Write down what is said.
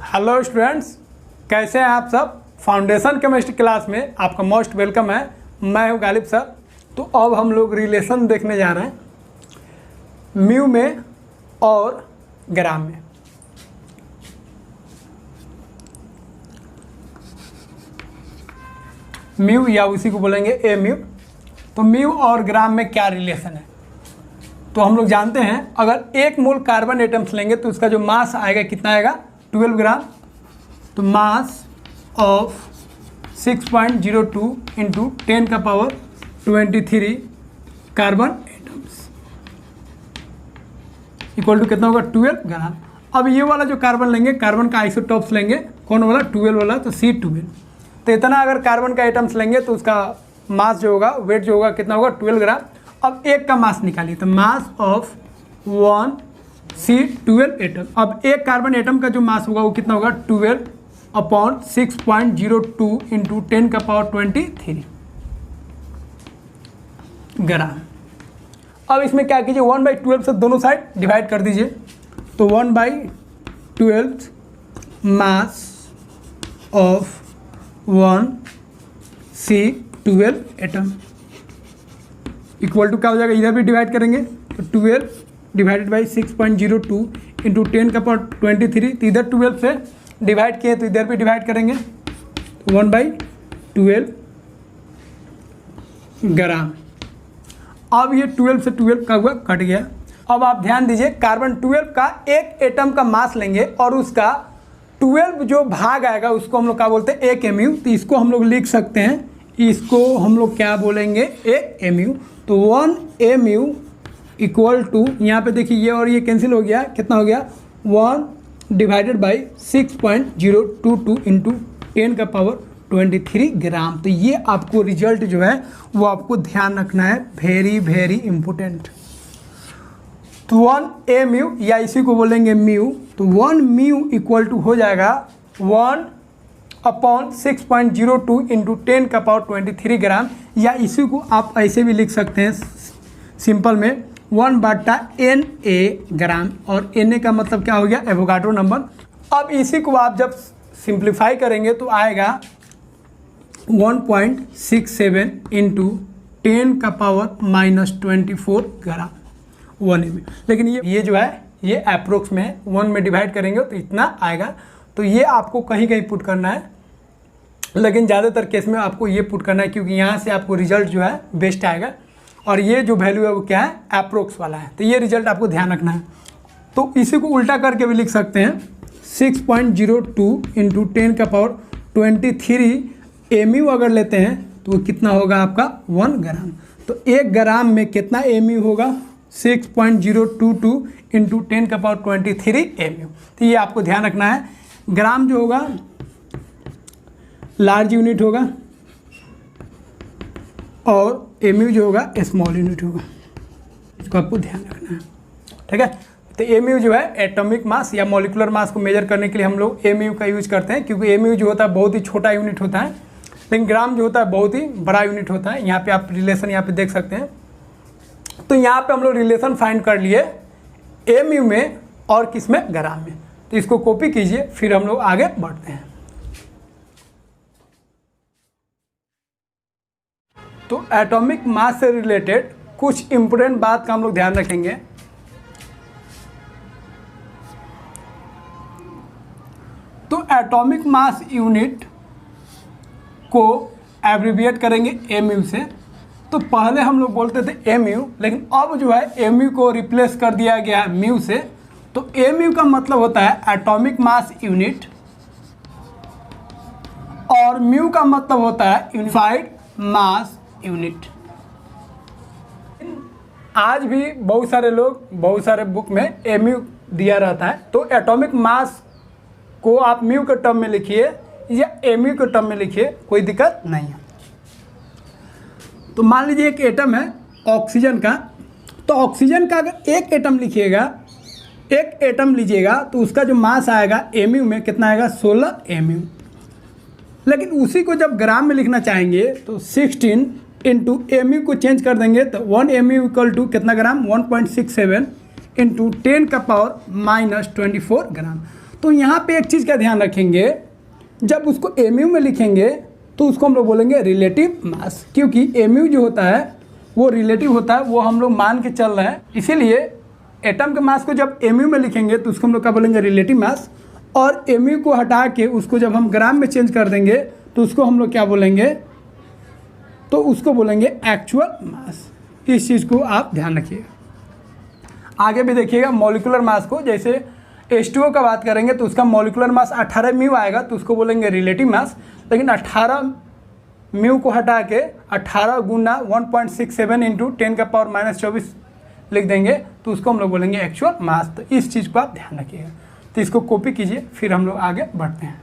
Hello students, कैसे हैं आप सब। फाउंडेशन केमिस्ट्री क्लास में आपका मोस्ट वेलकम है। मैं हूं गालिब सर। तो अब हम लोग रिलेशन देखने जा रहे हैं म्यू में और ग्राम में। म्यू या उसी को बोलेंगे ए म्यू। तो म्यू और ग्राम में क्या रिलेशन है, तो हम लोग जानते हैं अगर 1 मोल कार्बन एटम्स लेंगे तो उसका जो मास आएगा कितना आएगा 12 ग्राम। तो मास ऑफ 6.02 इंटू 10 का power 23 carbon atoms equal to कितना होगा 12 ग्राम। अब ये वाला जो कार्बन लेंगे, कार्बन का आइसोटॉप्स लेंगे, कौन वाला 12 वाला, तो C12। तो इतना अगर कार्बन का एटम्स लेंगे तो उसका मास जो होगा, वेट जो होगा कितना होगा 12 ग्राम। अब एक का मास निकालिए, तो मास ऑफ 1 C12 एटम। अब एक कार्बन एटम का जो मास होगा वो कितना होगा 12/6.02 इंटू 10 का पावर 23 ग्राम। अब इसमें क्या कीजिए 1/12 से दोनों साइड डिवाइड कर दीजिए। तो 1/12 mass of 1 C12 atom equal to क्या हो जाएगा, इधर भी डिवाइड करेंगे तो 12 डिवाइडेड बाई 6.02 इंटू 10 का पावर 23। तो इधर 12 से डिवाइड किए तो इधर भी डिवाइड करेंगे 1/12 ग्राम। अब ये 12 से 12 का हुआ कट गया। अब आप ध्यान दीजिए, कार्बन 12 का एक एटम का मास लेंगे और उसका 12 जो भाग आएगा उसको हम लोग क्या बोलते हैं 1 mu। तो इसको हम लोग लिख सकते हैं, इसको हम लोग क्या बोलेंगे 1 mu। तो 1 mu इक्वल टू, यहाँ पे देखिए ये और ये कैंसिल हो गया, कितना हो गया 1 डिवाइडेड बाई 6.022 इंटू 10 का पावर 23 ग्राम। तो ये आपको रिजल्ट जो है वो आपको ध्यान रखना है, वेरी वेरी इंपॉर्टेंट। तो 1 mu या इसी को बोलेंगे म्यू। तो 1 mu इक्वल टू हो जाएगा 1/6.02 इंटू 10 का पावर 23 ग्राम, या इसी को आप ऐसे भी लिख सकते हैं सिंपल में 1/Na ग्राम। और Na का मतलब क्या हो गया एवोगाड्रो नंबर। अब इसी को आप जब सिंप्लीफाई करेंगे तो आएगा 1.67 इंटू 10 का पावर -24 ग्राम 1 mu। लेकिन ये जो है ये अप्रोक्स में है, 1 में डिवाइड करेंगे तो इतना आएगा। तो ये आपको कहीं कहीं पुट करना है, लेकिन ज़्यादातर केस में आपको ये पुट करना है क्योंकि यहाँ से आपको रिजल्ट जो है बेस्ट आएगा। और ये जो वैल्यू है वो क्या है अप्रोक्स वाला है। तो ये रिजल्ट आपको ध्यान रखना है। तो इसी को उल्टा करके भी लिख सकते हैं 6.02 इंटू 10 का पावर 23 mu अगर लेते हैं तो वो कितना होगा आपका 1 ग्राम। तो 1 ग्राम में कितना mu होगा 6.022 इंटू 10 का पावर 23 mu। तो ये आपको ध्यान रखना है। ग्राम जो होगा लार्ज यूनिट होगा और mu जो होगा स्मॉल यूनिट होगा, इसको आपको ध्यान रखना है, ठीक है। तो mu जो है एटॉमिक मास या मॉलिकुलर मास को मेजर करने के लिए हम लोग mu का यूज करते हैं, क्योंकि mu जो होता है बहुत ही छोटा यूनिट होता है, लेकिन ग्राम जो होता है बहुत ही बड़ा यूनिट होता है। यहाँ पे आप रिलेशन यहाँ पे देख सकते हैं। तो यहाँ पे हम लोग रिलेशन फाइंड कर लिए mu में और किस में ग्राम में। तो इसको कॉपी कीजिए, फिर हम लोग आगे बढ़ते हैं। तो एटॉमिक मास से रिलेटेड कुछ इंपॉर्टेंट बात का हम लोग ध्यान रखेंगे। तो एटॉमिक मास यूनिट को एब्रिविएट करेंगे mu से। तो पहले हम लोग बोलते थे mu, लेकिन अब जो है mu को रिप्लेस कर दिया गया है म्यू से। तो mu का मतलब होता है एटॉमिक मास यूनिट और म्यू का मतलब होता है यूनिफाइड मास यूनिट। आज भी बहुत सारे लोग बहुत सारे बुक में mu दिया रहता है। तो एटॉमिक मास को आप म्यू के टर्म में लिखिए या mu के टर्म में लिखिए, कोई दिक्कत नहीं है। तो मान लीजिए एक एटम है ऑक्सीजन का। तो ऑक्सीजन का अगर एक एटम लिखिएगा, एक एटम लीजिएगा तो उसका जो मास आएगा mu में कितना आएगा 16 mu। लेकिन उसी को जब ग्राम में लिखना चाहेंगे तो 16 इंटू mu को चेंज कर देंगे तो 1 mu इक्वल टू कितना ग्राम 1.67 इंटू 10 का पावर -24 ग्राम। तो यहाँ पे एक चीज़ का ध्यान रखेंगे, जब उसको mu में लिखेंगे तो उसको हम लोग बोलेंगे रिलेटिव मास, क्योंकि mu जो होता है वो रिलेटिव होता है, वो हम लोग मान के चल रहे हैं। इसीलिए एटम के मास को जब mu में लिखेंगे तो उसको हम लोग क्या बोलेंगे, रिलेटिव मास। और mu को हटा के उसको जब हम ग्राम में चेंज कर देंगे तो उसको हम लोग क्या बोलेंगे, तो उसको बोलेंगे एक्चुअल मास। इस चीज़ को आप ध्यान रखिएगा। आगे भी देखिएगा मॉलिक्यूलर मास को, जैसे H2O का बात करेंगे तो उसका मॉलिक्यूलर मास 18 म्यू आएगा तो उसको बोलेंगे रिलेटिव मास। लेकिन 18 म्यू को हटा के 18 गुना 1.67 इंटू 10⁻⁻24 लिख देंगे तो उसको हम लोग बोलेंगे एक्चुअल मास। तो इस चीज़ को आप ध्यान रखिएगा। तो इसको कॉपी कीजिए, फिर हम लोग आगे बढ़ते हैं।